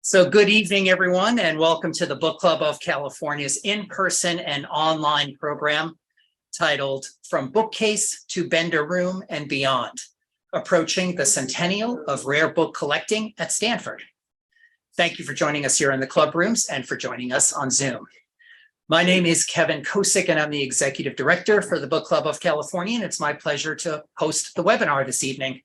So good evening, everyone, and welcome to the Book Club of California's in-person and online program titled From Bookcase to Bender Room and Beyond, Approaching the Centennial of Rare Book Collecting at Stanford. Thank you for joining us here in the club rooms and for joining us on Zoom. My name is Kevin Kosick, and I'm the Executive Director for the Book Club of California, and it's my pleasure to host the webinar this evening.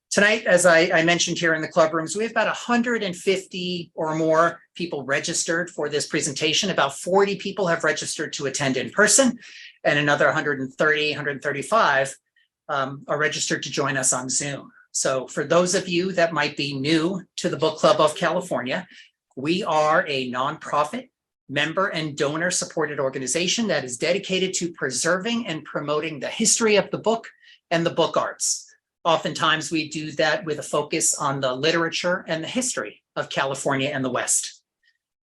Tonight, as I mentioned here in the club rooms, we have about 150 or more people registered for this presentation. About 40 people have registered to attend in person, and another 130, 135 are registered to join us on Zoom. So for those of you that might be new to the Book Club of California, we are a nonprofit, member and donor supported organization that is dedicated to preserving and promoting the history of the book and the book arts. Oftentimes we do that with a focus on the literature and the history of California and the West.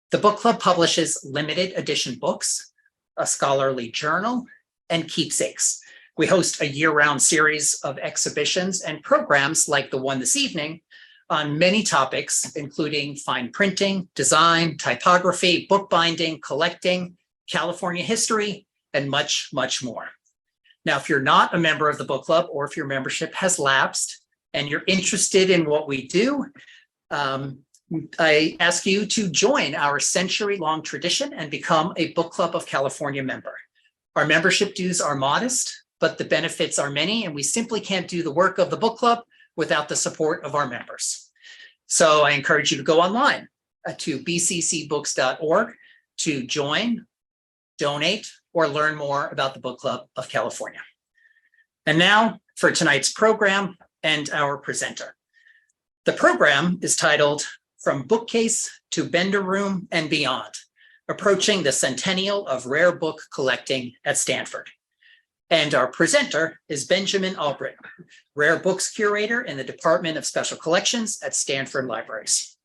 The book club publishes limited edition books, a scholarly journal, and keepsakes. We host a year-round series of exhibitions and programs like the one this evening on many topics, including fine printing, design, typography, bookbinding, collecting, California history, and much, much more. Now, if you're not a member of the book club, or if your membership has lapsed and you're interested in what we do, I ask you to join our century-long tradition and become a Book Club of California member. Our membership dues are modest, but the benefits are many, and we simply can't do the work of the book club without the support of our members. So I encourage you to go online to bccbooks.org to join, donate, or learn more about the Book Club of California. And now for tonight's program and our presenter. The program is titled From Bookcase to Bender Room and Beyond, Approaching the Centennial of Rare Book Collecting at Stanford. And our presenter is Benjamin Albritton, Rare Books Curator in the Department of Special Collections at Stanford Libraries.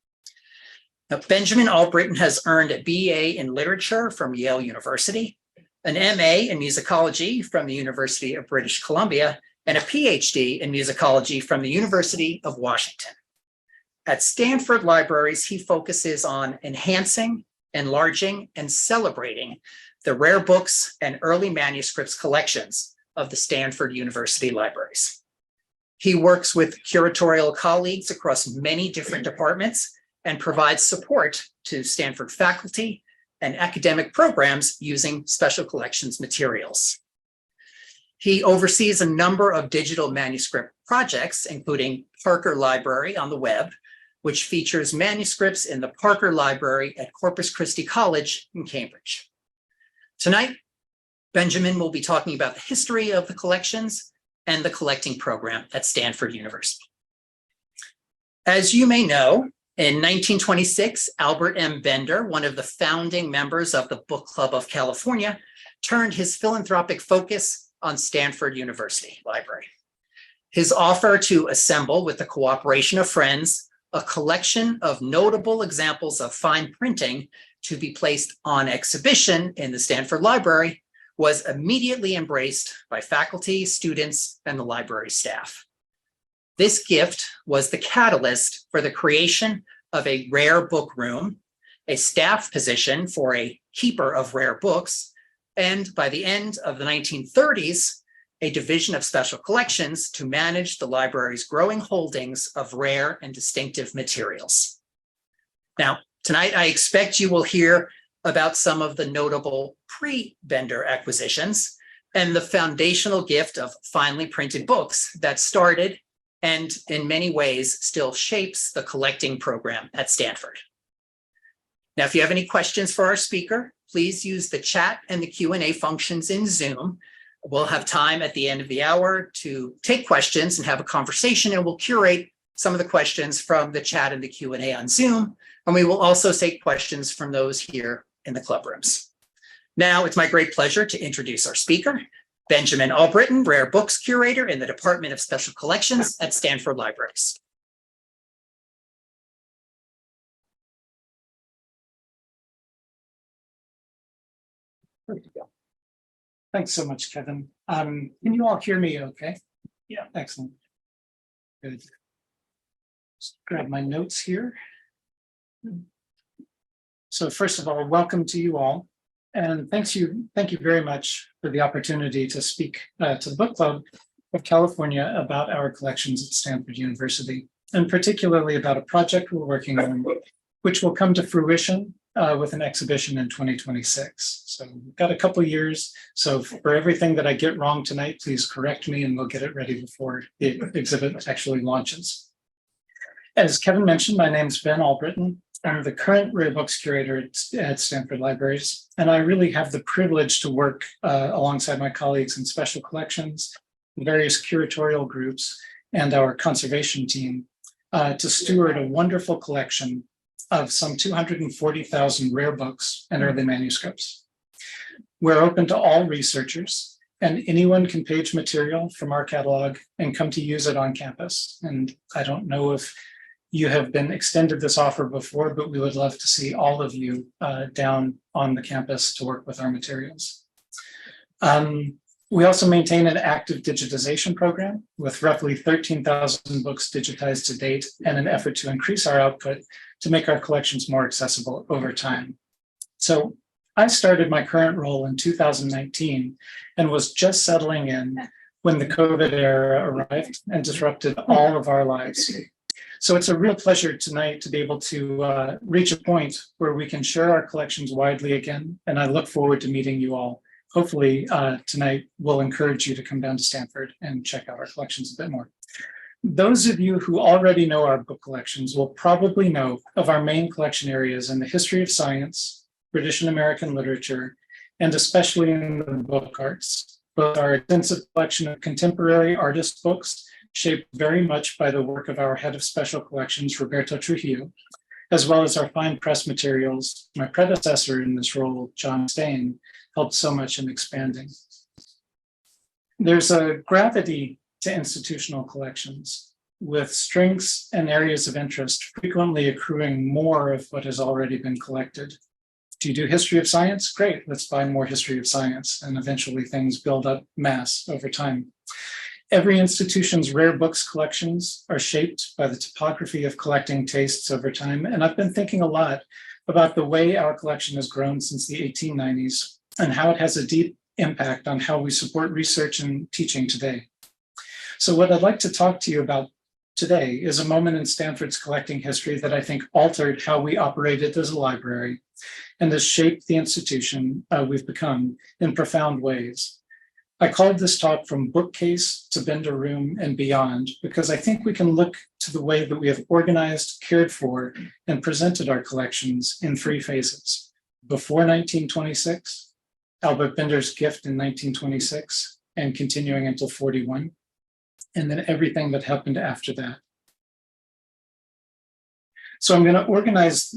Now, Benjamin Albritton has earned a BA in Literature from Yale University, an MA in Musicology from the University of British Columbia, and a PhD in Musicology from the University of Washington. At Stanford Libraries, he focuses on enhancing, enlarging, and celebrating the rare books and early manuscripts collections of the Stanford University Libraries. He works with curatorial colleagues across many different departments and provides support to Stanford faculty and academic programs using special collections materials. He oversees a number of digital manuscript projects, including Parker Library on the web, which features manuscripts in the Parker Library at Corpus Christi College in Cambridge. Tonight, Benjamin will be talking about the history of the collections and the collecting program at Stanford University. As you may know, in 1926, Albert M. Bender, one of the founding members of the Book Club of California, turned his philanthropic focus on Stanford University Library. His offer to assemble, with the cooperation of friends, a collection of notable examples of fine printing to be placed on exhibition in the Stanford Library was immediately embraced by faculty, students, and the library staff. This gift was the catalyst for the creation of a rare book room, a staff position for a keeper of rare books, and by the end of the 1930s, a division of special collections to manage the library's growing holdings of rare and distinctive materials. Now, tonight I expect you will hear about some of the notable pre-Bender acquisitions and the foundational gift of finely printed books that started and in many ways still shapes the collecting program at Stanford. Now, if you have any questions for our speaker, please use the chat and the Q&A functions in Zoom. We'll have time at the end of the hour to take questions and have a conversation, and we'll curate some of the questions from the chat and the Q&A on Zoom, and we will also take questions from those here in the club rooms. Now, it's my great pleasure to introduce our speaker, Benjamin Albritton, Rare Books Curator in the Department of Special Collections at Stanford Libraries. There you go. Thanks so much, Kevin. Can you all hear me okay? Yeah, excellent. Good. Just grab my notes here. So first of all, welcome to you all. And thank you very much for the opportunity to speak to the Book Club of California about our collections at Stanford University, and particularly about a project we're working on, which will come to fruition with an exhibition in 2026. So we've got a couple of years. So for everything that I get wrong tonight, please correct me and we'll get it ready before the exhibit actually launches. As Kevin mentioned, my name's Ben Albritton. I'm the current rare books curator at Stanford Libraries, and I really have the privilege to work alongside my colleagues in special collections, various curatorial groups, and our conservation team to steward a wonderful collection of some 240,000 rare books and early manuscripts. We're open to all researchers, and anyone can page material from our catalog and come to use it on campus. And I don't know if you have been extended this offer before, but we would love to see all of you down on the campus to work with our materials. We also maintain an active digitization program with roughly 13,000 books digitized to date, and an effort to increase our output to make our collections more accessible over time. So I started my current role in 2019 and was just settling in when the COVID era arrived and disrupted all of our lives. So it's a real pleasure tonight to be able to reach a point where we can share our collections widely again, and I look forward to meeting you all. Hopefully tonight will encourage you to come down to Stanford and check out our collections a bit more. Those of you who already know our book collections will probably know of our main collection areas in the history of science, British and American literature, and especially in the book arts. Both our extensive collection of contemporary artist books, shaped very much by the work of our head of special collections, Roberto Trujillo, as well as our fine press materials. My predecessor in this role, John Stain, helped so much in expanding. There's a gravity to institutional collections, with strengths and areas of interest frequently accruing more of what has already been collected. Do you do history of science? Great, let's buy more history of science, and eventually things build up mass over time. Every institution's rare books collections are shaped by the topography of collecting tastes over time, and I've been thinking a lot about the way our collection has grown since the 1890s and how it has a deep impact on how we support research and teaching today. So what I'd like to talk to you about today is a moment in Stanford's collecting history that I think altered how we operated as a library and has shaped the institution we've become in profound ways. I called this talk From Bookcase to Bender Room and Beyond, because I think we can look to the way that we have organized, cared for, and presented our collections in three phases. Before 1926, Albert Bender's gift in 1926, and continuing until 41, and then everything that happened after that. So I'm going to organize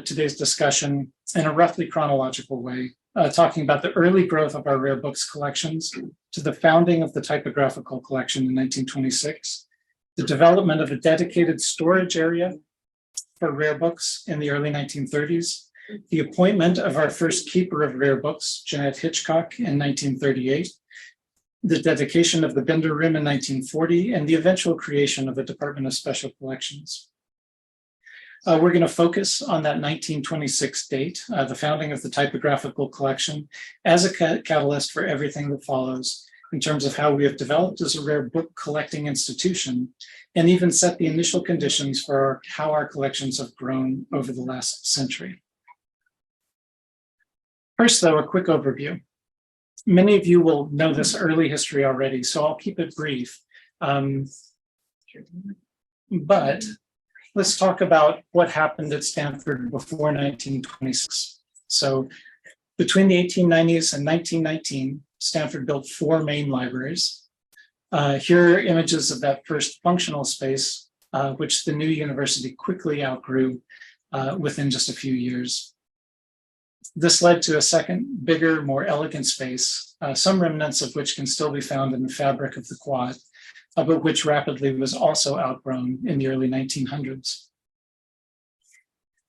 today's discussion in a roughly chronological way, talking about the early growth of our rare books collections to the founding of the Typographical Collection in 1926, the development of a dedicated storage area for rare books in the early 1930s, the appointment of our first keeper of rare books, Jeanette Hitchcock, in 1938, the dedication of the Bender Room in 1940, and the eventual creation of the Department of Special Collections. We're going to focus on that 1926 date, the founding of the Typographical Collection, as a catalyst for everything that follows in terms of how we have developed as a rare book collecting institution, and even set the initial conditions for how our collections have grown over the last century. First, though, a quick overview. Many of you will know this early history already, so I'll keep it brief. But let's talk about what happened at Stanford before 1926. So between the 1890s and 1919, Stanford built 4 main libraries. Here are images of that first functional space, which the new university quickly outgrew within just a few years. This led to a second, bigger, more elegant space, some remnants of which can still be found in the fabric of the quad, but which rapidly was also outgrown in the early 1900s.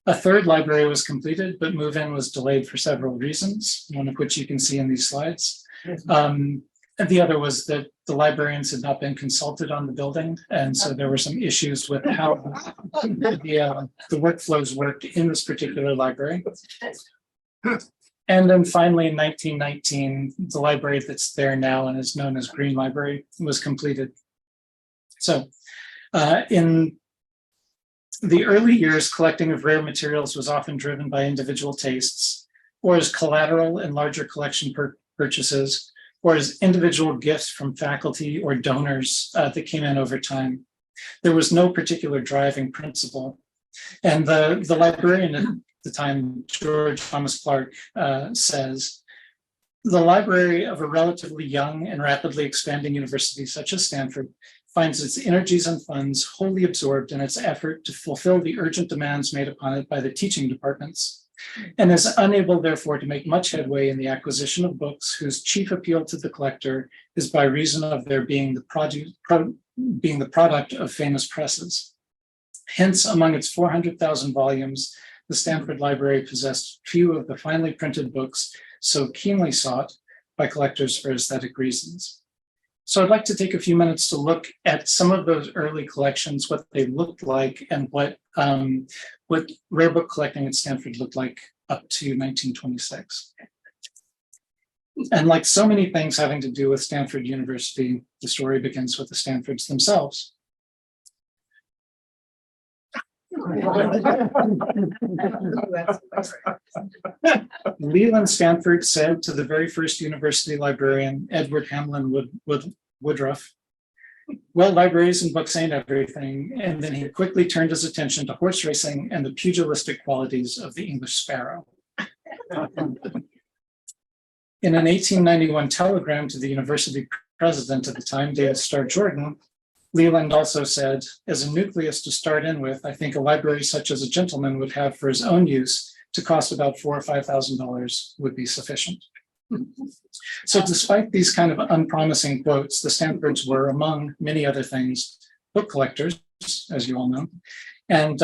A third library was completed, but move-in was delayed for several reasons, one of which you can see in these slides. And And the other was that the librarians had not been consulted on the building. And so there were some issues with how the workflows worked in this particular library. And then finally, in 1919, the library that's there now and is known as Green Library was completed. So in the early years, collecting of rare materials was often driven by individual tastes, or as collateral in larger collection purchases, or as individual gifts from faculty or donors that came in over time. There was no particular driving principle. And the librarian at the time, George Thomas Clark, says, the library of a relatively young and rapidly expanding university such as Stanford finds its energies and funds wholly absorbed in its effort to fulfill the urgent demands made upon it by the teaching departments, and is unable, therefore, to make much headway in the acquisition of books whose chief appeal to the collector is by reason of their being the product of famous presses. Hence, among its 400,000 volumes, the Stanford Library possessed few of the finely printed books so keenly sought by collectors for aesthetic reasons. So I'd like to take a few minutes to look at some of those early collections, what they looked like, and what rare book collecting at Stanford looked like up to 1926. And like so many things having to do with Stanford University, the story begins with the Stanfords themselves. Leland Stanford said to the very first university librarian, Edward Hamlin Woodruff, well, libraries and books ain't everything. And then he quickly turned his attention to horse racing and the pugilistic qualities of the English sparrow. In an 1891 telegram to the university president at the time, David Starr Jordan, Leland also said, as a nucleus to start in with, I think a library such as a gentleman would have for his own use to cost about $4,000 or $5,000 would be sufficient. So despite these kind of unpromising quotes, the Stanfords were, among many other things, book collectors, as you all know. And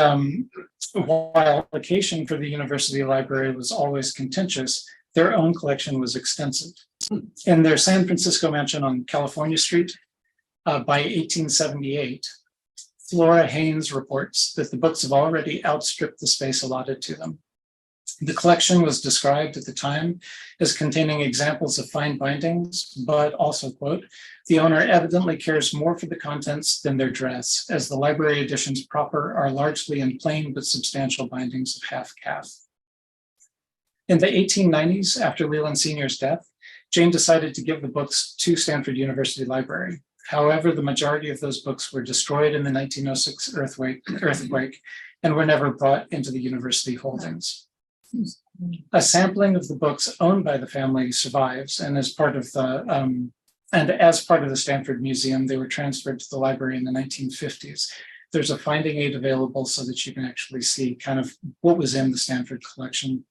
while application for the university library was always contentious, their own collection was extensive. In their San Francisco mansion on California Street, by 1878, Flora Haynes reports that the books have already outstripped the space allotted to them. The collection was described at the time as containing examples of fine bindings, but also, quote, the owner evidently cares more for the contents than their dress, as the library editions proper are largely in plain but substantial bindings of half-calf. In the 1890s, after Leland Sr.'s death, Jane decided to give the books to Stanford University Library. However, the majority of those books were destroyed in the 1906 earthquake and were never brought into the university holdings. A sampling of the books owned by the family survives, and as part of the Stanford Museum, they were transferred to the library in the 1950s. There's a finding aid available so that you can actually see kind of what was in the Stanford collection.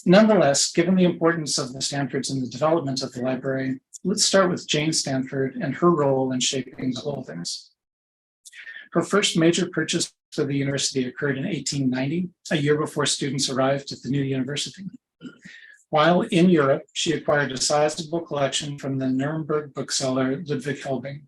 Nonetheless, given the importance of the Stanfords in the development of the library, let's start with Jane Stanford and her role in shaping the holdings. Her first major purchase for the university occurred in 1890, a year before students arrived at the new university. While in Europe, she acquired a sizable collection from the Nuremberg bookseller Ludwig Helbing.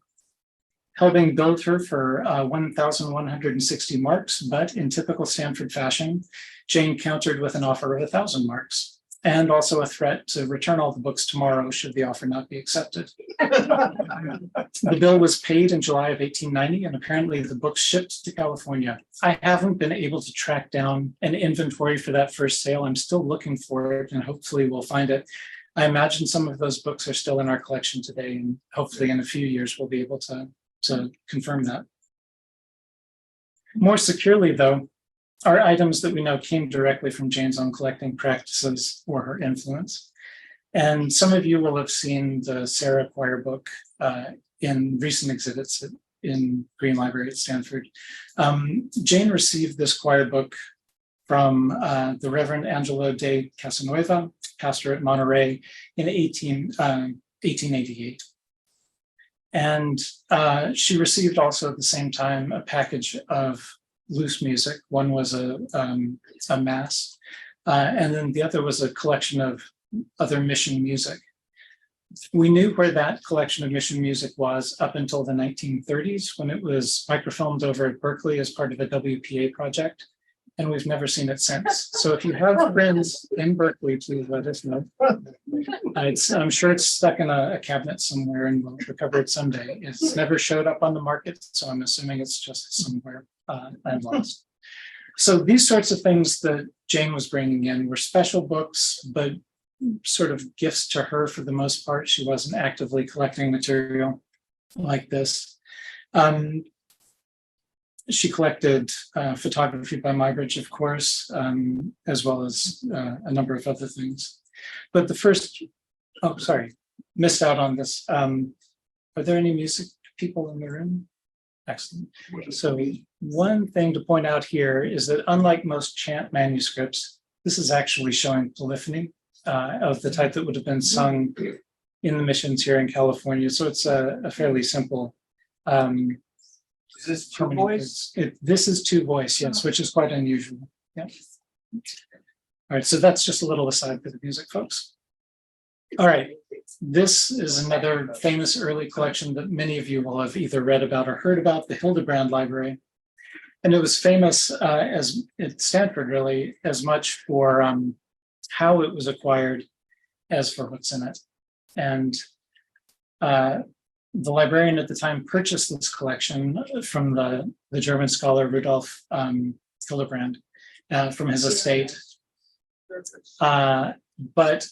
Helbing billed her for 1,160 marks, but in typical Stanford fashion, Jane countered with an offer of 1,000 marks, and also a threat to return all the books tomorrow should the offer not be accepted. The bill was paid in July of 1890, and apparently the books shipped to California. I haven't been able to track down an inventory for that first sale. I'm still looking for it, and hopefully we'll find it. I imagine some of those books are still in our collection today, and hopefully in a few years we'll be able to confirm that. More securely, though, are items that we know came directly from Jane's own collecting practices or her influence. And some of you will have seen the Sarah Choir book in recent exhibits in Green Library at Stanford. Jane received this choir book from the Reverend Angelo de Casanueva, pastor at Monterey, in 1888. And she received also at the same time a package of loose music. One was a mass, and then the other was a collection of other mission music. We knew where that collection of mission music was up until the 1930s when it was microfilmed over at Berkeley as part of a WPA project, and we've never seen it since. So if you have friends in Berkeley, please let us know. I'm sure it's stuck in a cabinet somewhere and we'll recover it someday. It's never showed up on the market, so I'm assuming it's just somewhere and lost. So these sorts of things that Jane was bringing in were special books, but sort of gifts to her for the most part. She wasn't actively collecting material like this. She collected photography by Muybridge, of course, as well as a number of other things. But the first, oh, sorry, missed out on this. Are there any music people in the room? Excellent. So one thing to point out here is that unlike most chant manuscripts, this is actually showing polyphony of the type that would have been sung in the missions here in California. So it's a fairly simple. Is this two voice? This is two voice, yes, which is quite unusual. Yeah. All right, so that's just a little aside for the music folks. All right, this is another famous early collection that many of you will have either read about or heard about, the Hildebrand Library. And it was famous as at Stanford, really, as much for how it was acquired as for what's in it. And the librarian at the time purchased this collection from the German scholar Rudolf Hildebrand from his estate. But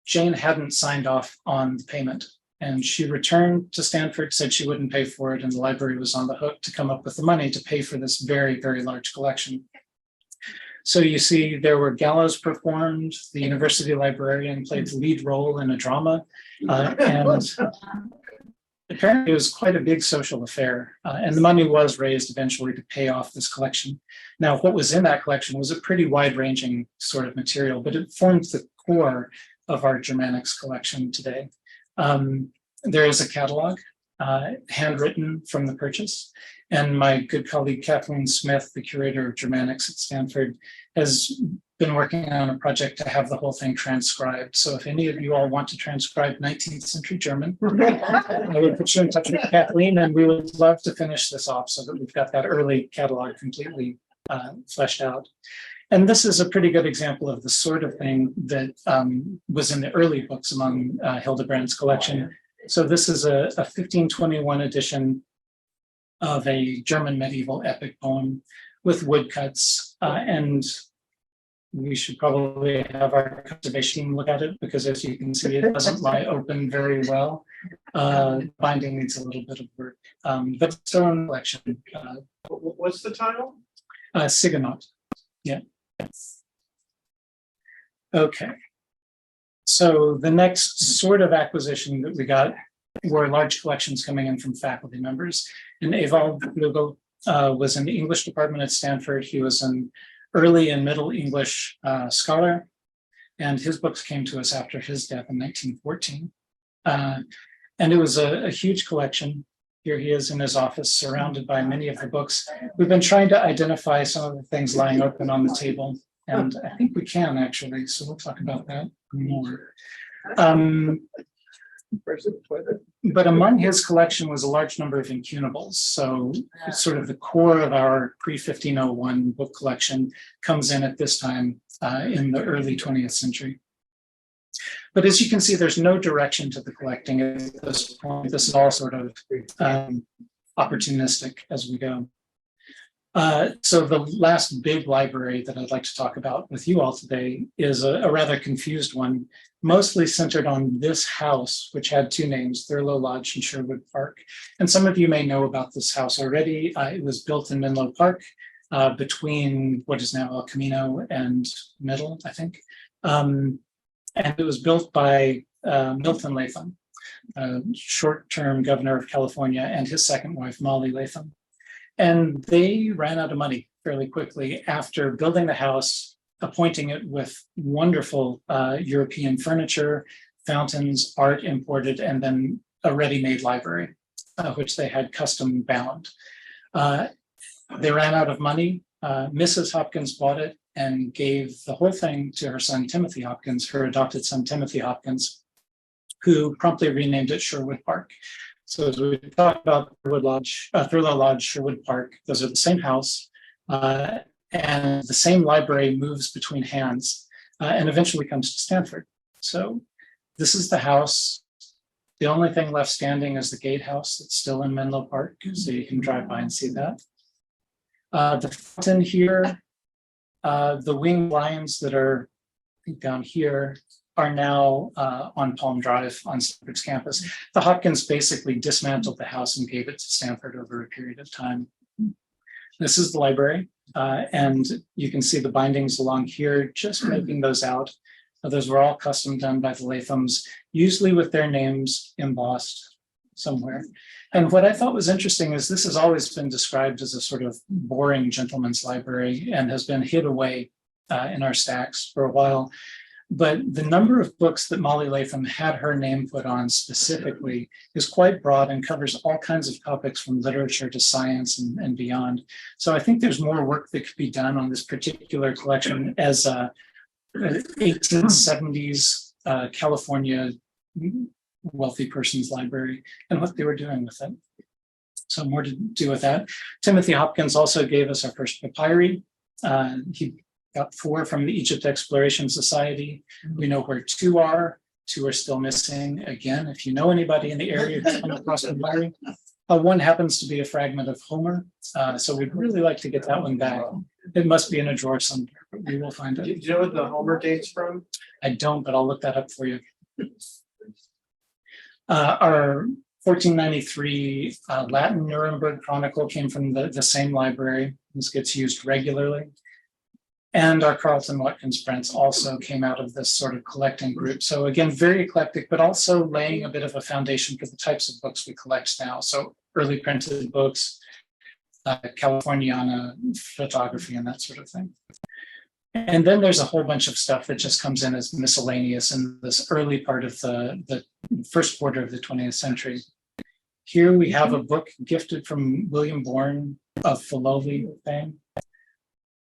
Jane hadn't signed off on the payment, and she returned to Stanford, said she wouldn't pay for it, and the library was on the hook to come up with the money to pay for this very, very large collection. So you see there were galas performed, the university librarian played the lead role in a drama, and apparently it was quite a big social affair, and the money was raised eventually to pay off this collection. Now, what was in that collection was a pretty wide-ranging sort of material, but it forms the core of our Germanics collection today. There is a catalog, handwritten from the purchase, and my good colleague Kathleen Smith, the curator of Germanics at Stanford, has been working on a project to have the whole thing transcribed. So if any of you all want to transcribe 19th century German, I would put you in touch with Kathleen, and we would love to finish this off so that we've got that early catalog completely fleshed out. And this is a pretty good example of the sort of thing that was in the early books among Hildebrand's collection. So this is a 1521 edition of a German medieval epic poem with woodcuts, and we should probably have our conservation team look at it, because as you can see, it doesn't lie open very well. Binding needs a little bit of work, but still in the collection. What's the title? Sigonaut. Yeah. Okay. So the next sort of acquisition that we got were large collections coming in from faculty members. And Ewald Blugel was in the English department at Stanford. He was an early and middle English scholar, and his books came to us after his death in 1914. And it was a huge collection. Here he is in his office, surrounded by many of the books. We've been trying to identify some of the things lying open on the table, and I think we can actually, so we'll talk about that more. But among his collection was a large number of incunables. So it's sort of the core of our pre-1501 book collection comes in at this time in the early 20th century. But as you can see, there's no direction to the collecting at this point. This is all sort of opportunistic as we go. So the last big library that I'd like to talk about with you all today is a rather confused one, mostly centered on this house, which had two names, Thurlow Lodge and Sherwood Park. And some of you may know about this house already. It was built in Menlo Park between what is now El Camino and Middle, I think. And it was built by Milton Latham, short-term governor of California, and his second wife, Molly Latham. And they ran out of money fairly quickly after building the house, appointing it with wonderful European furniture, fountains, art imported, and then a ready-made library, which they had custom bound. They ran out of money. Mrs. Hopkins bought it and gave the whole thing to her son, Timothy Hopkins, her adopted son, Timothy Hopkins, who promptly renamed it Sherwood Park. So as we talk about Thurlow Lodge, Sherwood Park, those are the same house, and the same library moves between hands and eventually comes to Stanford. So this is the house. The only thing left standing is the gatehouse that's still in Menlo Park, so you can drive by and see that. The fountain here, the winged lions that are, I think, down here are now on Palm Drive on Stanford's campus. The Hopkins basically dismantled the house and gave it to Stanford over a period of time. This is the library, and you can see the bindings along here, just making those out. Those were all custom done by the Lathams, usually with their names embossed somewhere. And what I thought was interesting is this has always been described as a sort of boring gentleman's library and has been hid away in our stacks for a while. But the number of books that Molly Latham had her name put on specifically is quite broad and covers all kinds of topics from literature to science and beyond. So I think there's more work that could be done on this particular collection as a 1870s California wealthy person's library and what they were doing with it. So more to do with that. Timothy Hopkins also gave us our first papyri. He got 4 from the Egypt Exploration Society. We know where 2 are. 2 are still missing. Again, if you know anybody in the area who's come across the papyri, one happens to be a fragment of Homer. So we'd really like to get that one back. It must be in a drawer somewhere, but we will find it. Do you know what the Homer date's from? I don't, but I'll look that up for you. Our 1493 Latin Nuremberg Chronicle came from the same library. This gets used regularly. And our Carlton Watkins prints also came out of this sort of collecting group. So again, very eclectic, but also laying a bit of a foundation for the types of books we collect now. So early printed books, Californiana, photography, and that sort of thing. And then there's a whole bunch of stuff that just comes in as miscellaneous in this early part of the first quarter of the 20th century. Here we have a book gifted from William Bourne of Philoli fame.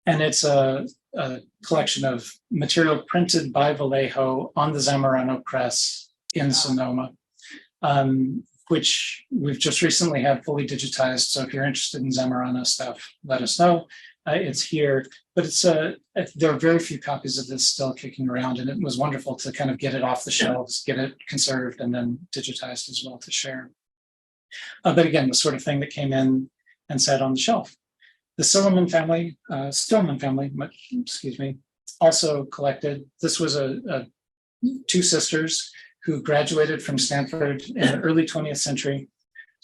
And it's a collection of material printed by Vallejo on the Zamorano press in Sonoma, which we've just recently had fully digitized. So if you're interested in Zamorano stuff, let us know. It's here, but there are very few copies of this still kicking around, and it was wonderful to kind of get it off the shelves, get it conserved, and then digitized as well to share. But again, the sort of thing that came in and sat on the shelf. The Stillman family, also collected. This was 2 sisters who graduated from Stanford in the early 20th century.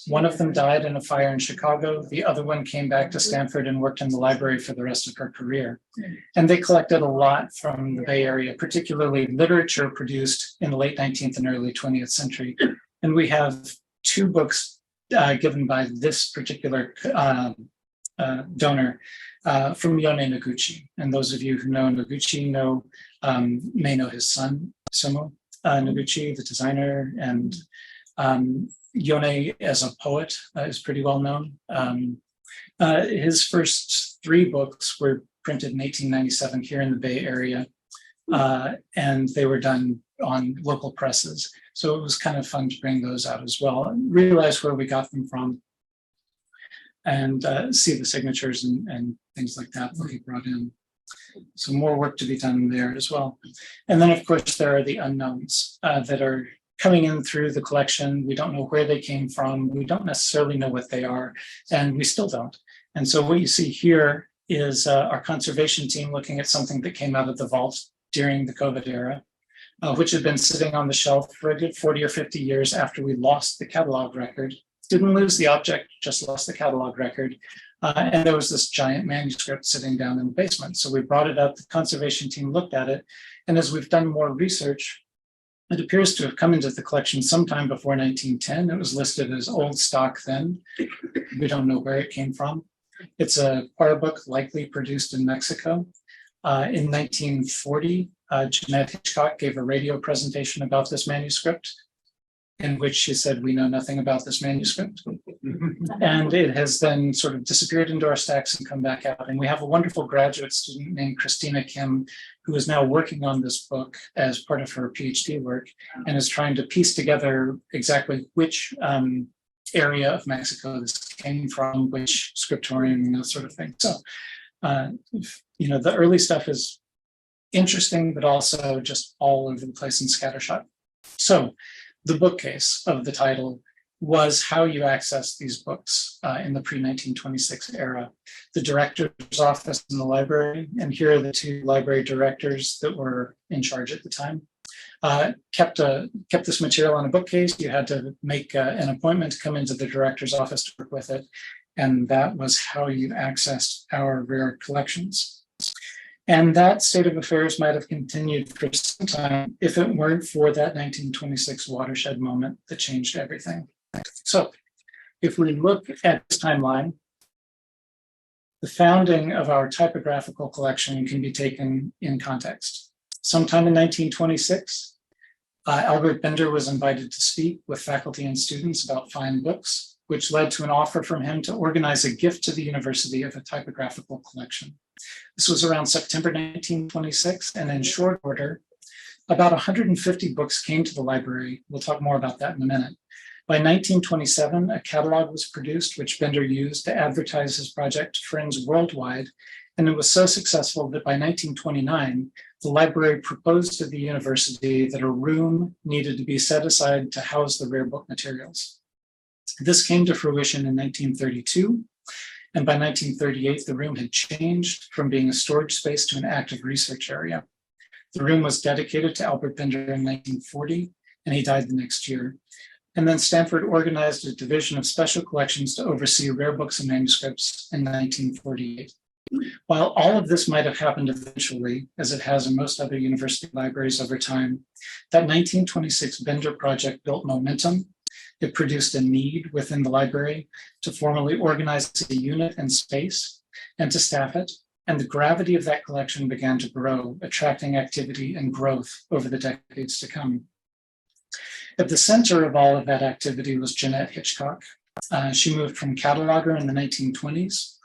One of them died in a fire in Chicago. The other one came back to Stanford and worked in the library for the rest of her career. And they collected a lot from the Bay Area, particularly literature produced in the late 19th and early 20th century. And we have 2 books given by this particular donor from Yone Noguchi. And those of you who know Noguchi may know his son, Sumo Noguchi, the designer, and Yone as a poet is pretty well known. His first 3 books were printed in 1897 here in the Bay Area, and they were done on local presses. So it was kind of fun to bring those out as well and realize where we got them from, and see the signatures and things like that he brought in. So more work to be done there as well. And then, of course, there are the unknowns that are coming in through the collection. We don't know where they came from. We don't necessarily know what they are, and we still don't. And so what you see here is our conservation team looking at something that came out of the vault during the COVID era, which had been sitting on the shelf for a good 40 or 50 years after we lost the catalog record. Didn't lose the object, just lost the catalog record. And there was this giant manuscript sitting down in the basement. So we brought it up, the conservation team looked at it. And as we've done more research, it appears to have come into the collection sometime before 1910. It was listed as old stock then. We don't know where it came from. It's a choir book likely produced in Mexico. In 1940, Jeanette Hitchcock gave a radio presentation about this manuscript. in which she said, "We know nothing about this manuscript." And it has then sort of disappeared into our stacks and come back out. And we have a wonderful graduate student named Christina Kim, who is now working on this book as part of her PhD work and is trying to piece together exactly which area of Mexico this came from, which scriptorium, and that sort of thing. So, the early stuff is interesting, but also just all over the place and scattershot. So the bookcase of the title was how you access these books in the pre-1926 era. The director's office in the library, and here are the two library directors that were in charge at the time, kept this material on a bookcase. You had to make an appointment to come into the director's office to work with it. And that was how you accessed our rare collections. And that state of affairs might have continued for some time if it weren't for that 1926 watershed moment that changed everything. So if we look at this timeline, the founding of our typographical collection can be taken in context. Sometime in 1926, Albert Bender was invited to speak with faculty and students about fine books, which led to an offer from him to organize a gift to the university of a typographical collection. This was around September 1926, and in short order, about 150 books came to the library. We'll talk more about that in a minute. By 1927, a catalog was produced, which Bender used to advertise his project to friends worldwide, and it was so successful that by 1929, the library proposed to the university that a room needed to be set aside to house the rare book materials. This came to fruition in 1932, and by 1938, the room had changed from being a storage space to an active research area. The room was dedicated to Albert Bender in 1940, and he died the next year. And then Stanford organized a division of special collections to oversee rare books and manuscripts in 1948. While all of this might have happened eventually, as it has in most other university libraries over time, that 1926 Bender project built momentum. It produced a need within the library to formally organize a unit and space and to staff it. And the gravity of that collection began to grow, attracting activity and growth over the decades to come. At the center of all of that activity was Jeanette Hitchcock. She moved from cataloger in the 1920s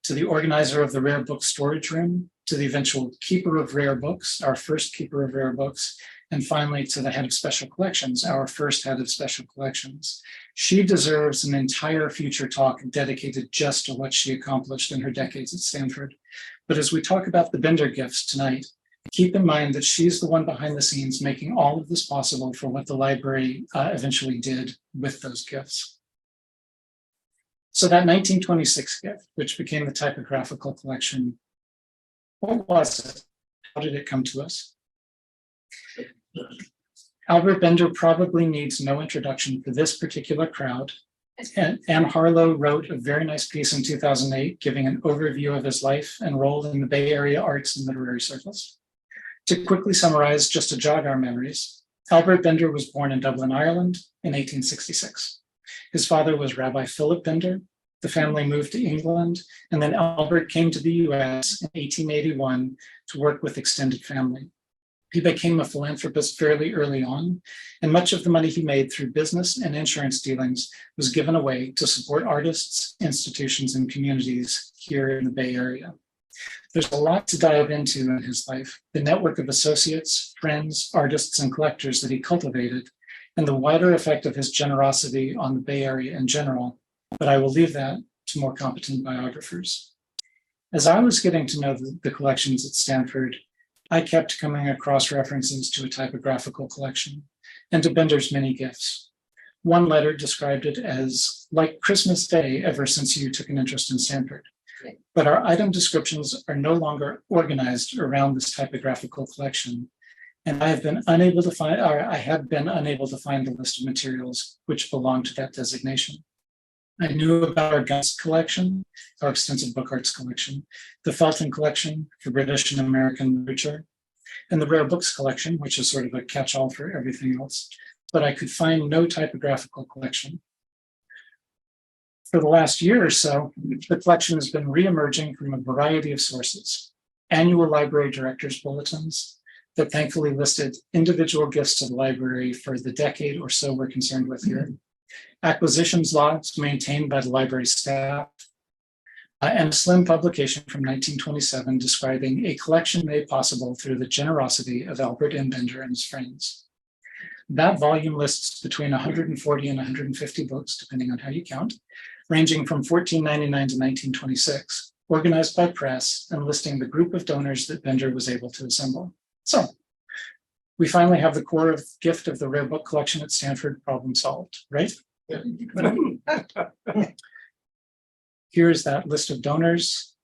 to the organizer of the rare book storage room, to the eventual keeper of rare books, our first keeper of rare books, and finally to the head of special collections, our first head of special collections. She deserves an entire future talk dedicated just to what she accomplished in her decades at Stanford. But as we talk about the Bender gifts tonight, keep in mind that she's the one behind the scenes making all of this possible for what the library eventually did with those gifts. So that 1926 gift, which became the typographical collection, what was it? How did it come to us? Albert Bender probably needs no introduction for this particular crowd. And Anne Harlow wrote a very nice piece in 2008, giving an overview of his life and role in the Bay Area arts and literary circles. To quickly summarize, just to jog our memories, Albert Bender was born in Dublin, Ireland in 1866. His father was Rabbi Philip Bender. The family moved to England, and then Albert came to the US in 1881 to work with extended family. He became a philanthropist fairly early on, and much of the money he made through business and insurance dealings was given away to support artists, institutions, and communities here in the Bay Area. There's a lot to dive into in his life, the network of associates, friends, artists, and collectors that he cultivated, and the wider effect of his generosity on the Bay Area in general, but I will leave that to more competent biographers. As I was getting to know the collections at Stanford, I kept coming across references to a typographical collection and to Bender's many gifts. One letter described it as like Christmas Day ever since you took an interest in Stanford. But our item descriptions are no longer organized around this typographical collection. And I have been unable to find the list of materials which belong to that designation. I knew about our Gunst collection, our extensive book arts collection, the Felton collection for British and American literature, and the Rare Books collection, which is sort of a catch-all for everything else, but I could find no typographical collection. For the last year or so, the collection has been re-emerging from a variety of sources: annual library directors' bulletins, that thankfully listed individual gifts to the library for the decade or so we're concerned with here, acquisitions logs maintained by the library staff, and a slim publication from 1927 describing a collection made possible through the generosity of Albert M. Bender and his friends. That volume lists between 140 and 150 books, depending on how you count, ranging from 1499 to 1926, organized by press and listing the group of donors that Bender was able to assemble. So we finally have the core of gift of the rare book collection at Stanford problem solved, right? Here's that list of donors.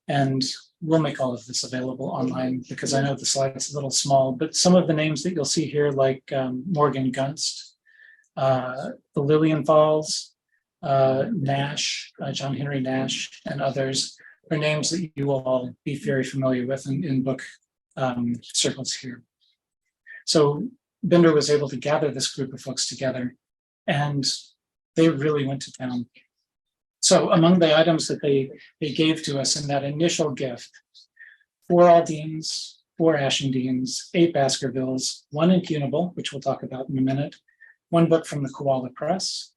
And we'll make all of this available online because I know the slide's a little small, but some of the names that you'll see here, like Morgan Gunst, the Lilienthal's, Nash, John Henry Nash, and others are names that you will all be very familiar with in book circles here. So Bender was able to gather this group of folks together, and they really went to town. So among the items that they gave to us in that initial gift, 4 Aldines, 4 Ashendines, 8 Baskervilles, 1 Incunable, which we'll talk about in a minute, 1 book from the Koala Press,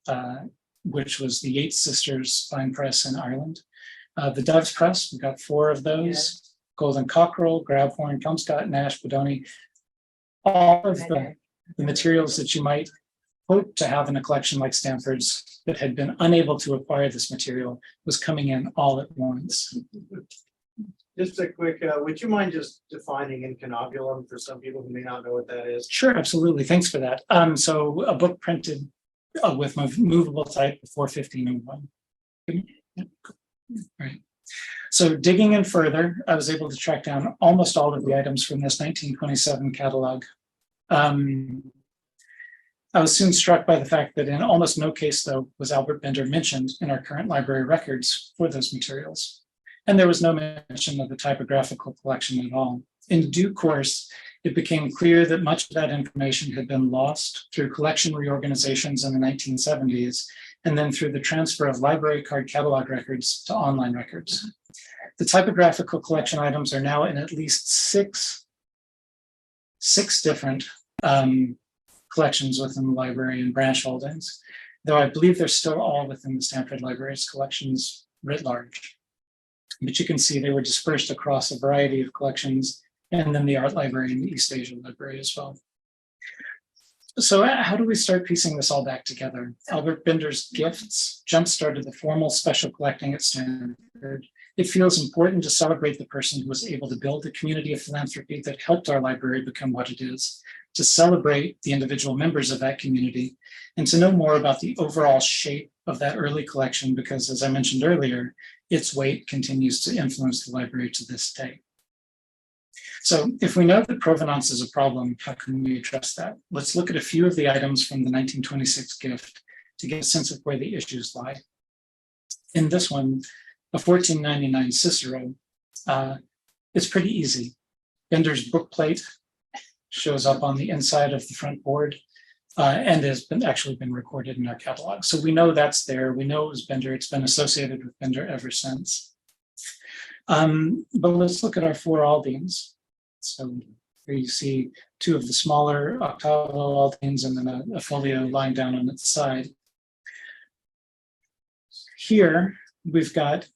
which was the Yates Sisters fine press in Ireland. The Doves Press, we got 4 of those, Golden Cockerel, Grabhorn, Kelmscott, Nash, Bodoni, all of the materials that you might hope to have in a collection like Stanford's that had been unable to acquire this material was coming in all at once. Just a quick, would you mind just defining incunabulum for some people who may not know what that is? Sure, absolutely. Thanks for that. So a book printed with movable type before 1501. Right. So digging in further, I was able to track down almost all of the items from this 1927 catalog. I was soon struck by the fact that in almost no case, though, was Albert Bender mentioned in our current library records for those materials. And there was no mention of the typographical collection at all. In due course, it became clear that much of that information had been lost through collection reorganizations in the 1970s, and then through the transfer of library card catalog records to online records. The typographical collection items are now in at least six different collections within the library and branch holdings, though I believe they're still all within the Stanford Library's collections writ large. But you can see they were dispersed across a variety of collections, and then the Art Library and the East Asia Library as well. So how do we start piecing this all back together? Albert Bender's gifts jump-started the formal special collecting at Stanford. It feels important to celebrate the person who was able to build a community of philanthropy that helped our library become what it is, to celebrate the individual members of that community, and to know more about the overall shape of that early collection, because as I mentioned earlier, its weight continues to influence the library to this day. So if we know that provenance is a problem, how can we address that? Let's look at a few of the items from the 1926 gift to get a sense of where the issues lie. In this one, a 1499 Cicero, it's pretty easy. Bender's bookplate shows up on the inside of the front board and has actually been recorded in our catalog. So we know that's there. We know it was Bender. It's been associated with Bender ever since. But let's look at our 4 Aldines. So here you see 2 of the smaller octavo Aldines and then a folio lying down on its side. Here we've got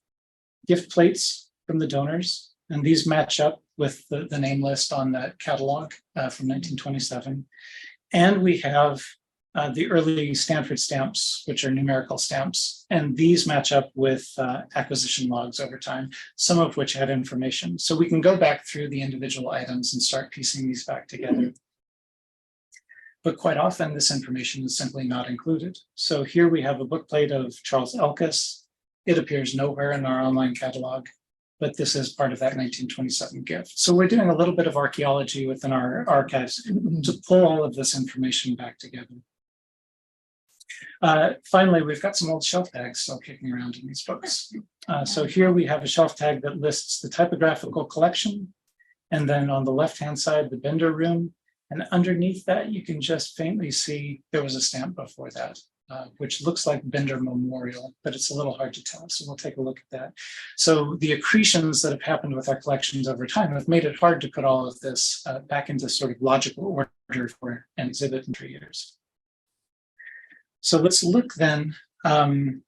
gift plates from the donors, and these match up with the name list on that catalog from 1927. And we have the early Stanford stamps, which are numerical stamps, and these match up with acquisition logs over time, some of which had information. So we can go back through the individual items and start piecing these back together. But quite often this information is simply not included. So here we have a bookplate of Charles Elkis. It appears nowhere in our online catalog, but this is part of that 1927 gift. So we're doing a little bit of archaeology within our archives to pull all of this information back together. Finally, we've got some old shelf tags still kicking around in these books. So here we have a shelf tag that lists the typographical collection, and then on the left-hand side, the Bender room. And underneath that, you can just faintly see there was a stamp before that. which looks like Bender Memorial, but it's a little hard to tell. So we'll take a look at that. So the accretions that have happened with our collections over time have made it hard to put all of this back into sort of logical order for an exhibit in 3 years. So let's look then, the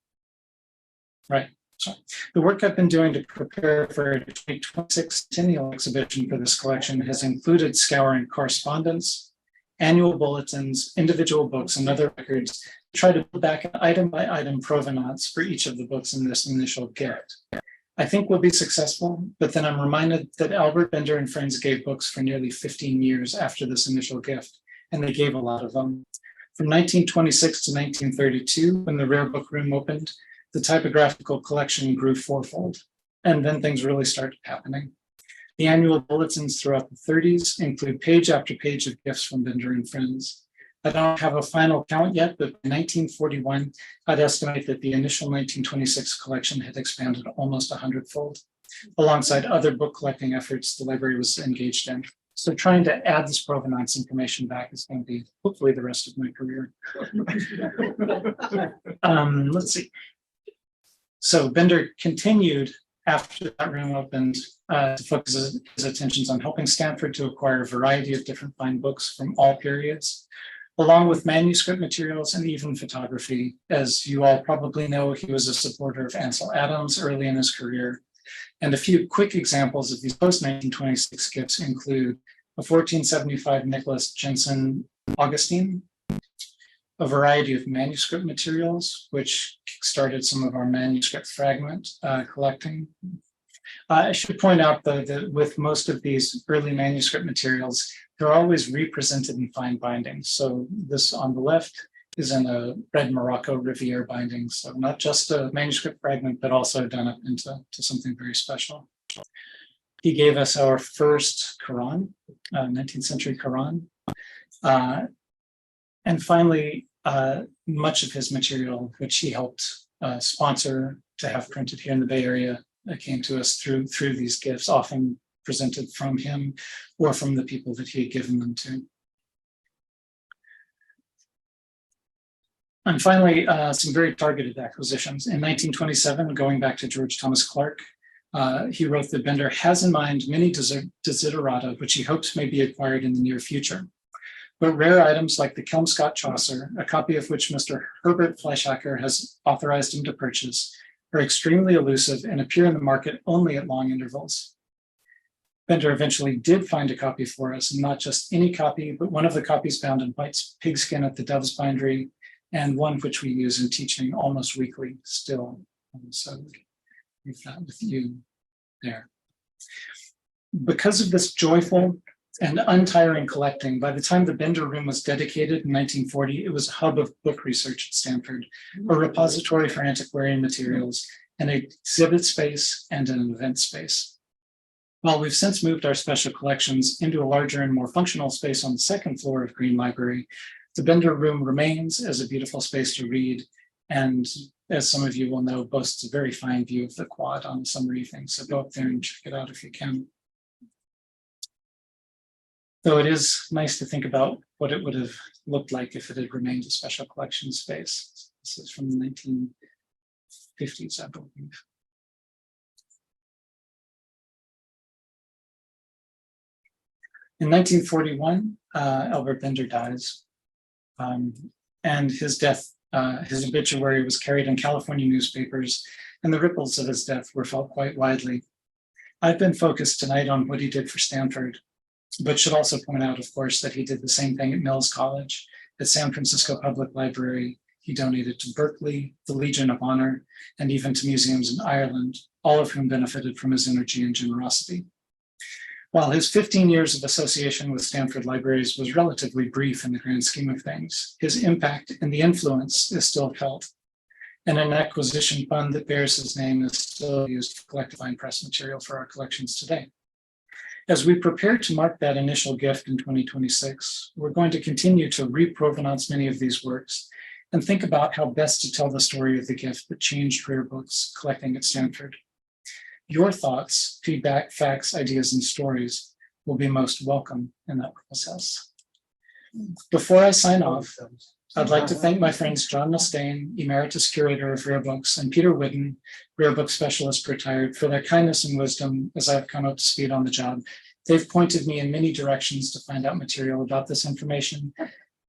work I've been doing to prepare for a 2026 centennial exhibition for this collection has included scouring correspondence, annual bulletins, individual books, and other records to try to build back an item by item provenance for each of the books in this initial gift. I think we'll be successful, but then I'm reminded that Albert Bender and friends gave books for nearly 15 years after this initial gift, and they gave a lot of them. From 1926 to 1932, when the Rare Book Room opened, the Typographical Collection grew fourfold, and then things really started happening. The annual bulletins throughout the 30s include page after page of gifts from Bender and friends. I don't have a final count yet, but in 1941, I'd estimate that the initial 1926 collection had expanded almost 100-fold, alongside other book collecting efforts the library was engaged in. So trying to add this provenance information back is going to be hopefully the rest of my career. Let's see. So Bender continued after that room opened to focus his attentions on helping Stanford to acquire a variety of different fine books from all periods, along with manuscript materials and even photography. As you all probably know, he was a supporter of Ansel Adams early in his career. And a few quick examples of these post-1926 gifts include a 1475 Nicholas Jensen Augustine, a variety of manuscript materials, which kickstarted some of our manuscript fragment collecting. I should point out, though, that with most of these early manuscript materials, they're always represented in fine bindings. So this on the left is in a red Morocco Riviere binding. So not just a manuscript fragment, but also done up into something very special. He gave us our first Quran, 19th century Quran. And finally, much of his material, which he helped sponsor to have printed here in the Bay Area, came to us through these gifts, often presented from him or from the people that he had given them to. And finally, some very targeted acquisitions. In 1927, going back to George Thomas Clark, he wrote that Bender has in mind many desiderata which he hopes may be acquired in the near future. But rare items like the Kelmscott Chaucer, a copy of which Mr. Herbert Fleischhacker has authorized him to purchase, are extremely elusive and appear in the market only at long intervals. Bender eventually did find a copy for us, and not just any copy, but one of the copies bound in white pigskin at the Doves Bindery, and one which we use in teaching almost weekly still. So we've got with you there. Because of this joyful and untiring collecting, by the time the Bender Room was dedicated in 1940, it was a hub of book research at Stanford, a repository for antiquarian materials, an exhibit space, and an event space. While we've since moved our special collections into a larger and more functional space on the second floor of Green Library, the Bender Room remains as a beautiful space to read, and as some of you will know, boasts a very fine view of the quad on a summer evening. So go up there and check it out if you can. Though it is nice to think about what it would have looked like if it had remained a special collection space. This is from the 1950s, I believe. In 1941, Albert Bender dies, and his death, his obituary was carried in California newspapers, and the ripples of his death were felt quite widely. I've been focused tonight on what he did for Stanford, but should also point out, of course, that he did the same thing at Mills College, at San Francisco Public Library. He donated to Berkeley, the Legion of Honor, and even to museums in Ireland, all of whom benefited from his energy and generosity. While his 15 years of association with Stanford Libraries was relatively brief in the grand scheme of things, his impact and the influence is still felt, and an acquisition fund that bears his name is still used to collect fine press material for our collections today. As we prepare to mark that initial gift in 2026, we're going to continue to reprovenance many of these works and think about how best to tell the story of the gift that changed rare books collecting at Stanford. Your thoughts, feedback, facts, ideas, and stories will be most welcome in that process. Before I sign off, I'd like to thank my friends John Mustaine, Emeritus Curator of Rare Books, and Peter Whidden, Rare Book Specialist retired, for their kindness and wisdom as I've come up to speed on the job. They've pointed me in many directions to find out material about this information.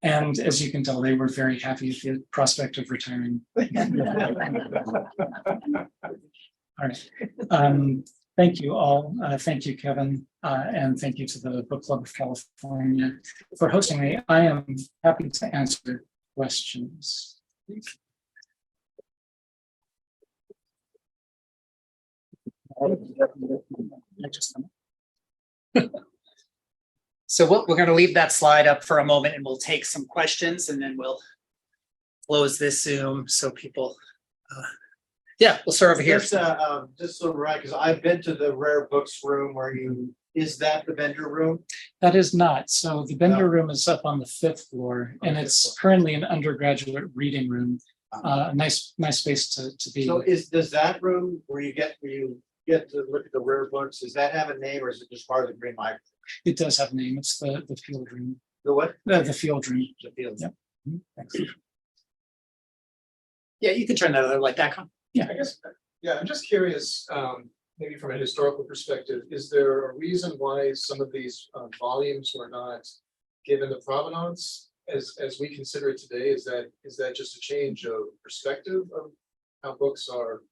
And as you can tell, they were very happy at the prospect of retiring. All right. Thank you all. Thank you, Kevin. And thank you to the Book Club of California for hosting me. I am happy to answer questions. So we're going to leave that slide up for a moment and we'll take some questions and then we'll close this Zoom so people, yeah, we'll start over here. Just so right, because I've been to the rare books room where is that the vendor room? That is not. So the Bender No. room is up on the 5th floor, and Okay. it's currently an undergraduate reading room. A nice space to be. So does that room where you get to look at the rare books, does that have a name or is it just part of the Green Library? It does have a name. It's the field room. The what? The field room. The field. Yep. Thanks. Yeah, you can turn that other light back on. I guess, yeah, I'm just curious, maybe from a historical perspective, is there a reason why some of these volumes were not given the provenance as we consider it today? Is that just a change of perspective of how books are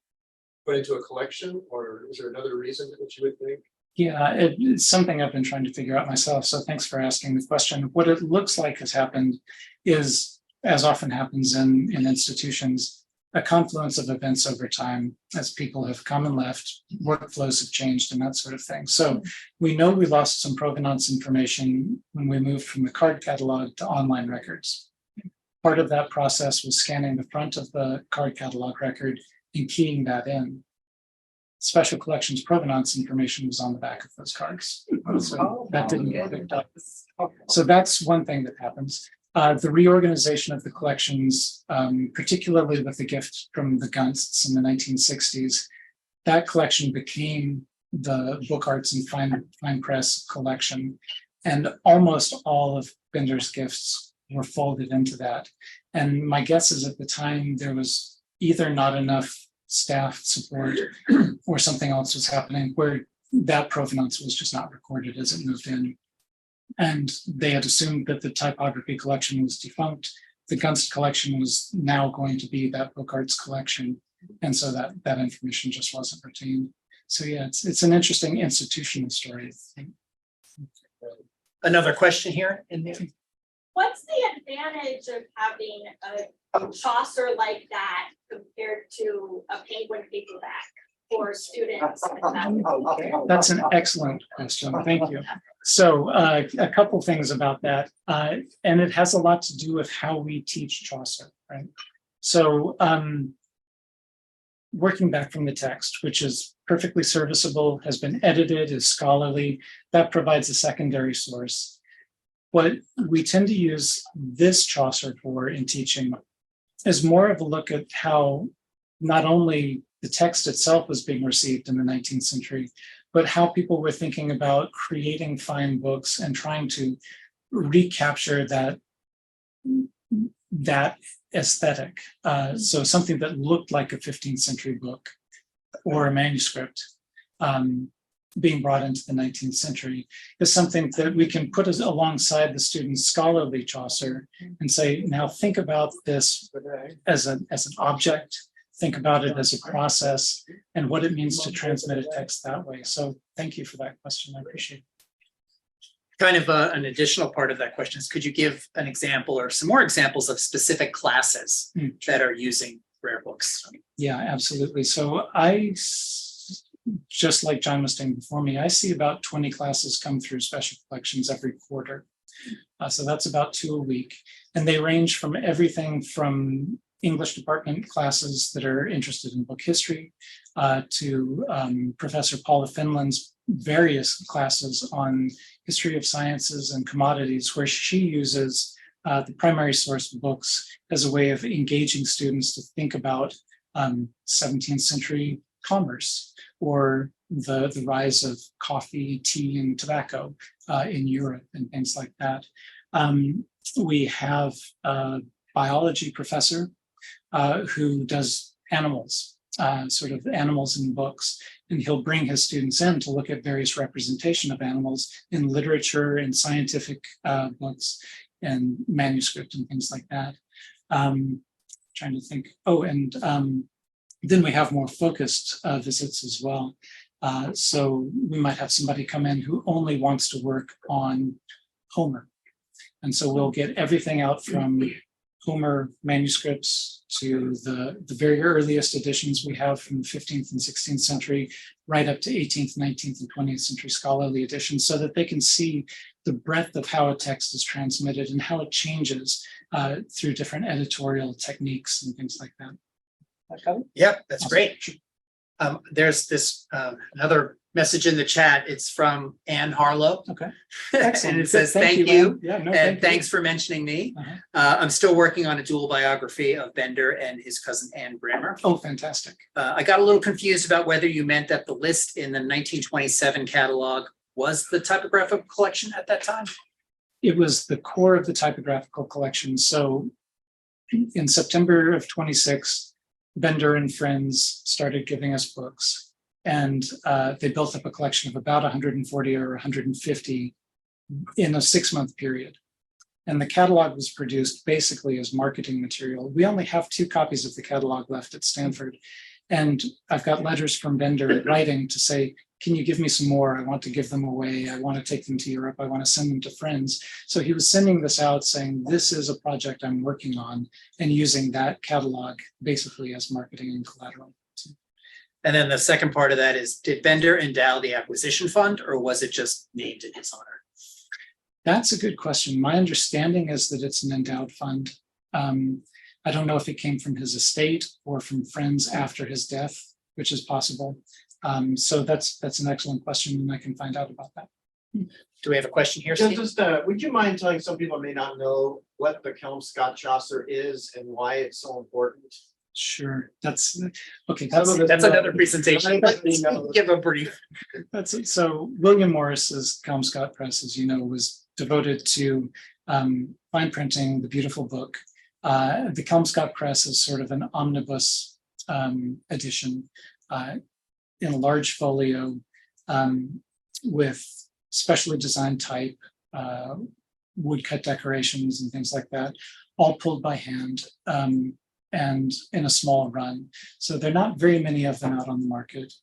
put into a collection, or is there another reason that you would think? Yeah, it's something I've been trying to figure out myself. So thanks for asking the question. What it looks like has happened is, as often happens in institutions, a confluence of events over time as people have come and left, workflows have changed and that sort of thing. So we know we lost some provenance information when we moved from the card catalog to online records. Part of that process was scanning the front of the card catalog record and keying that in. Special collections provenance information was on the back of those cards. So that didn't get picked up. So that's one thing that happens. The reorganization of the collections, particularly with the gift from the Gunsts in the 1960s, that collection became the Book Arts and Fine Press collection. And almost all of Bender's gifts were folded into that. And my guess is at the time there was either not enough staff support or something else was happening where that provenance was just not recorded as it moved in. And they had assumed that the typography collection was defunct. The Gunst collection was now going to be that Book Arts collection. And so that information just wasn't retained. So yeah, it's an interesting institutional story. Another question here in there. What's the advantage of having a Chaucer like that compared to a Penguin paperback for students? That's an excellent question. Thank you. So a couple things about that. And it has a lot to do with how we teach Chaucer, right? So working back from the text, which is perfectly serviceable, has been edited, is scholarly, that provides a secondary source. What we tend to use this Chaucer for in teaching is more of a look at how not only the text itself was being received in the 19th century, but how people were thinking about creating fine books and trying to recapture that aesthetic. So something that looked like a 15th century book or a manuscript being brought into the 19th century is something that we can put alongside the student's scholarly Chaucer and say, now think about this as an object, think about it as a process and what it means to transmit a text that way. So thank you for that question. I appreciate it. Kind of an additional part of that question is, could you give an example or some more examples of specific classes that are using rare books? Yeah, absolutely. So just like John was saying before me, I see about 20 classes come through special collections every quarter. So that's about 2 a week. And they range from everything from English department classes that are interested in book history to Professor Paula Finland's various classes on history of sciences and commodities, where she uses the primary source books as a way of engaging students to think about 17th century commerce or the rise of coffee, tea, and tobacco in Europe and things like that. We have biology professor who does animals, sort of animals in books. And he'll bring his students in to look at various representation of animals in literature and scientific books and manuscript and things like that. Trying to think. Oh, and then we have more focused visits as well. So we might have somebody come in who only wants to work on Homer. And so we'll get everything out from Homer manuscripts to the very earliest editions we have from the 15th and 16th century, right up to 18th, 19th, and 20th century scholarly editions, so that they can see the breadth of how a text is transmitted and how it changes through different editorial techniques and things like that. Yep, that's Awesome. great. There's this another message in the chat. It's from Ann Harlow. Okay. And Excellent. it says, thank Ann. you. Yeah, no, And thank you. thanks for mentioning me. Uh-huh. I'm still working on a dual biography of Bender and his cousin Anne Brammer. Oh, fantastic. I got a little confused about whether you meant that the list in the 1927 catalog was the typographical collection at that time. It was the core of the typographical collection. So in September of 26, Bender and friends started giving us books. And they built up a collection of about 140 or 150 in a 6-month period. And the catalog was produced basically as marketing material. We only have 2 copies of the catalog left at Stanford. And I've got letters from Bender writing to say, can you give me some more? I want to give them away. I want to take them to Europe. I want to send them to friends. So he was sending this out saying, this is a project I'm working on, and using that catalog basically as marketing and collateral. And then the second part of that is, did Bender endow the acquisition fund, or was it just named in his honor? That's a good question. My understanding is that it's an endowed fund. I don't know if it came from his estate or from friends after his death, which is possible. So that's an excellent question, and I can find out about that. Do we have a question here, Steve? Just, would you mind telling some people may not know what the Kelmscott-Chaucer is and why it's so important? Sure, that's okay. Some of it- That's another presentation. Let's know. give a brief. That's it. So William Morris's Kelmscott Press, as you know, was devoted to fine printing the beautiful book. The Kelmscott Press is sort of an omnibus edition in a large folio with specially designed type, woodcut decorations and things like that, all pulled by hand. And in a small run. So there are not very many of them out on the market.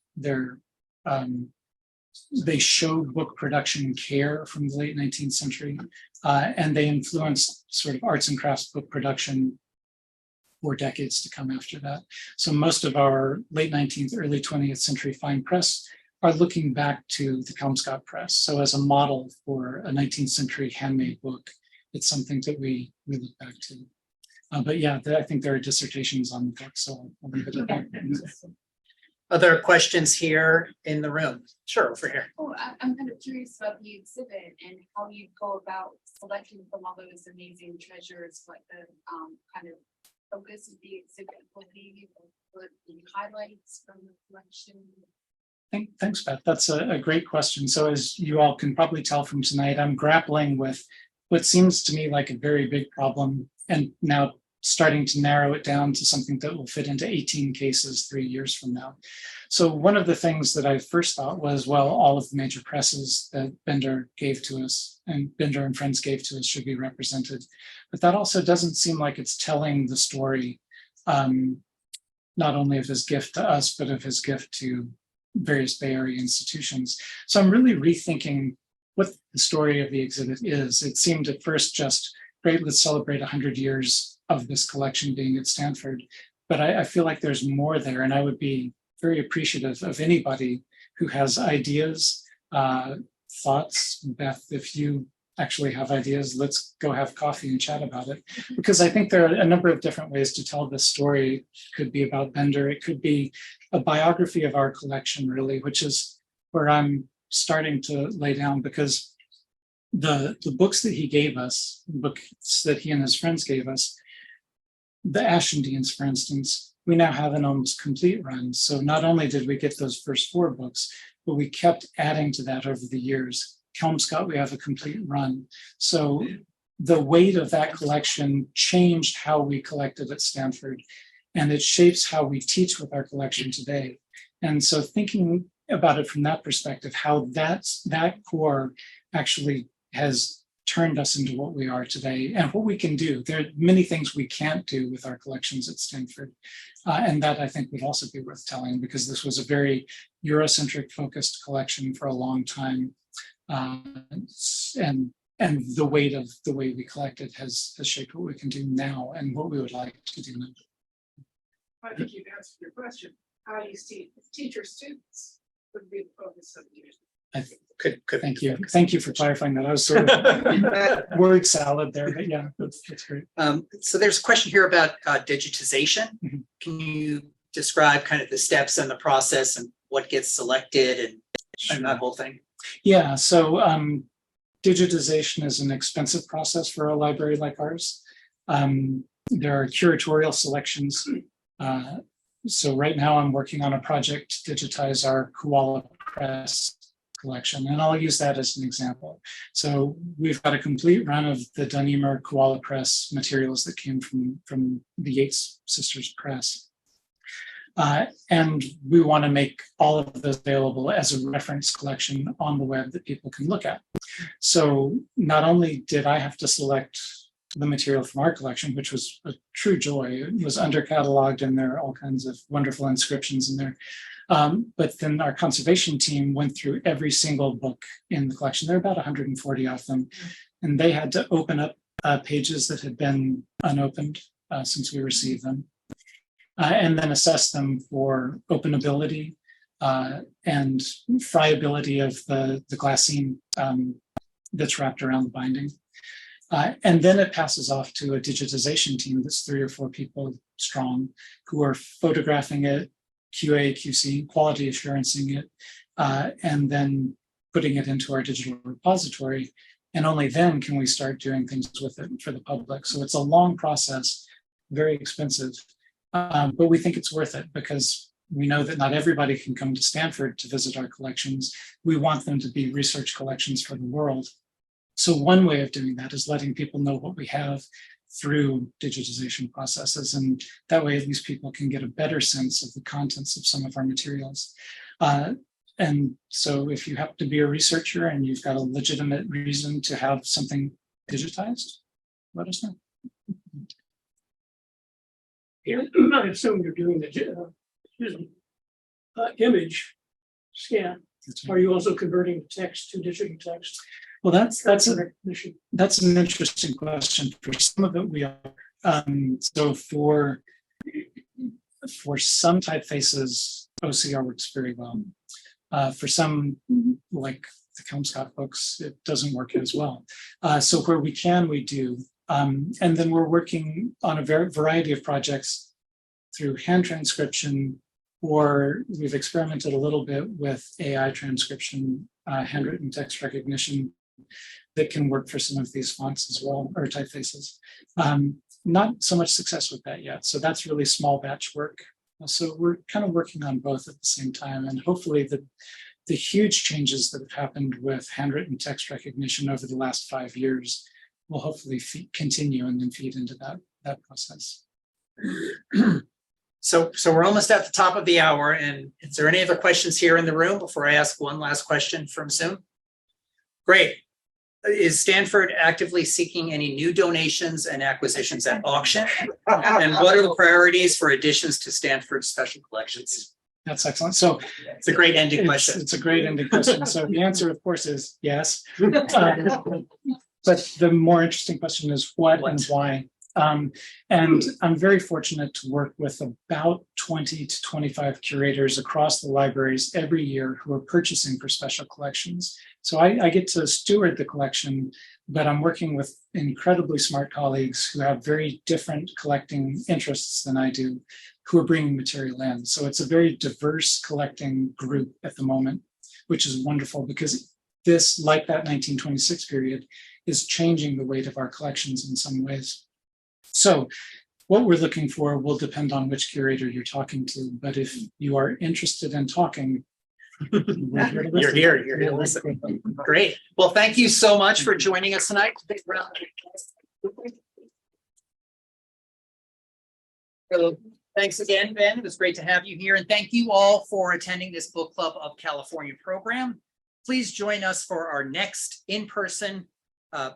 They showed book production care from the late 19th century, and they influenced sort of arts and crafts book production for decades to come after that. So most of our late 19th, early 20th century fine press are looking back to the Kelmscott Press. So as a model for a 19th century handmade book, it's something that we look back to. But yeah, I think there are dissertations on the book, so I'll leave it at that. Other questions here in the room? Sure, over here. Oh, I'm kind of curious about the exhibit and how you go about selecting from all those amazing treasures, what the kind of focus of the exhibit will be, what the highlights from the collection. Thanks, Beth. That's a great question. So as you all can probably tell from tonight, I'm grappling with what seems to me like a very big problem, and now starting to narrow it down to something that will fit into 18 cases 3 years from now. So one of the things that I first thought was, well, all of the major presses that Bender gave to us and Bender and friends gave to us should be represented. But that also doesn't seem like it's telling the story, not only of his gift to us, but of his gift to various Bay Area institutions. So I'm really rethinking what the story of the exhibit is. It seemed at first just, great, let's celebrate 100 years of this collection being at Stanford. But I feel like there's more there, and I would be very appreciative of anybody who has ideas, thoughts. Beth, if you actually have ideas, let's go have coffee and chat about it. Because I think there are a number of different ways to tell this story. It could be about Bender. It could be a biography of our collection, really, which is where I'm starting to lay down, because the books that he gave us, books that he and his friends gave us, the Ashendeans, for instance, we now have an almost complete run. So not only did we get those first 4 books, but we kept adding to that over the years. Kelmscott, we have a complete run. So the weight of that collection changed how we collected at Stanford, and it shapes how we teach with our collection today. And so thinking about it from that perspective, how that core actually has turned us into what we are today and what we can do. There are many things we can't do with our collections at Stanford. And that I think would also be worth telling, because this was a very Eurocentric focused collection for a long time. And the weight of the way we collected has shaped what we can do now and what we would like to do now. I think you've answered your question. How do you see teacher students would be the focus of the Could Thank you for clarifying that. I was sort of word salad there, but yeah, that's great. So there's a question here about digitization. Mhm. Can you describe kind of the steps and the process and what gets selected and that whole thing? Yeah, so digitization is an expensive process for a library like ours. There are curatorial selections. So right now I'm working on a project to digitize our Koala Press collection, and I'll use that as an example. So we've got a complete run of the Dunedin Koala Press materials that came from the Yates Sisters Press. And we want to make all of those available as a reference collection on the web that people can look at. So not only did I have to select the material from our collection, which was a true joy. It was under cataloged and there are all kinds of wonderful inscriptions in there. But then our conservation team went through every single book in the collection. There are about 140 of them. And they had to open up pages that had been unopened since we received them. And then assess them for openability and friability of the glassine that's wrapped around the binding. And then it passes off to a digitization team that's 3 or 4 people strong who are photographing it, QA, QC, quality assurancing it, and then putting it into our digital repository. And only then can we start doing things with it for the public. So it's a long process, very expensive, but we think it's worth it because we know that not everybody can come to Stanford to visit our collections. We want them to be research collections for the world. So one way of doing that is letting people know what we have through digitization processes. And that way, at least people can get a better sense of the contents of some of our materials. And so if you happen to be a researcher and you've got a legitimate reason to have something digitized, let us know. Yeah, I assume you're doing the image scan. Are you also converting text to digital text? Well, that's an interesting question. For some of it, we are. So for some typefaces, OCR works very well. For some, like the Kelmscott books, it doesn't work as well. So where we can, we do. And then we're working on a variety of projects through hand transcription, or we've experimented a little bit with AI transcription, handwritten text recognition that can work for some of these fonts as well, or typefaces. Not so much success with that yet. So that's really small batch work. So we're kind of working on both at the same time. And hopefully the huge changes that have happened with handwritten text recognition over the last 5 years will hopefully continue and then feed into that process. So we're almost at the top of the hour. And is there any other questions here in the room before I ask one last question from Zoom? Great. Is Stanford actively seeking any new donations and acquisitions at auction? And what are the priorities for additions to Stanford's special collections? That's excellent. So it's a great ending question. It's a great ending question. So the answer, of course, is yes. But the more interesting question is what and why. And I'm very fortunate to work with about 20 to 25 curators across the libraries every year who are purchasing for special collections. So I get to steward the collection, but I'm working with incredibly smart colleagues who have very different collecting interests than I do, who are bringing material in. So it's a very diverse collecting group at the moment, which is wonderful because this, like that 1926 period, is changing the weight of our collections in some ways. So what we're looking for will depend on which curator you're talking to. But if you are interested in talking, You're here to listen. Great. Well, thank you so much for joining us tonight. Big round of applause. So, thanks again, Ben. It was great to have you here. And thank you all for attending this Book Club of California program. Please join us for our next in-person,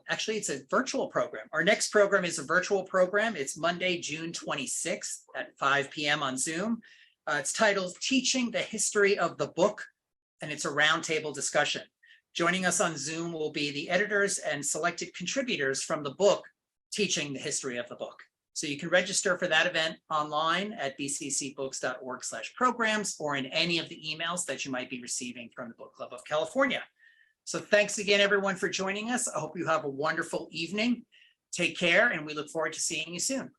actually, it's a virtual program. Our next program is a virtual program. It's Monday, June 26th at 5 p.m. on Zoom. It's titled Teaching the History of the Book, and it's a roundtable discussion. Joining us on Zoom will be the editors and selected contributors from the book, Teaching the History of the Book. So you can register for that event online at bccbooks.org/programs or in any of the emails that you might be receiving from the Book Club of California. So thanks again, everyone, for joining us. I hope you have a wonderful evening. Take care, and we look forward to seeing you soon.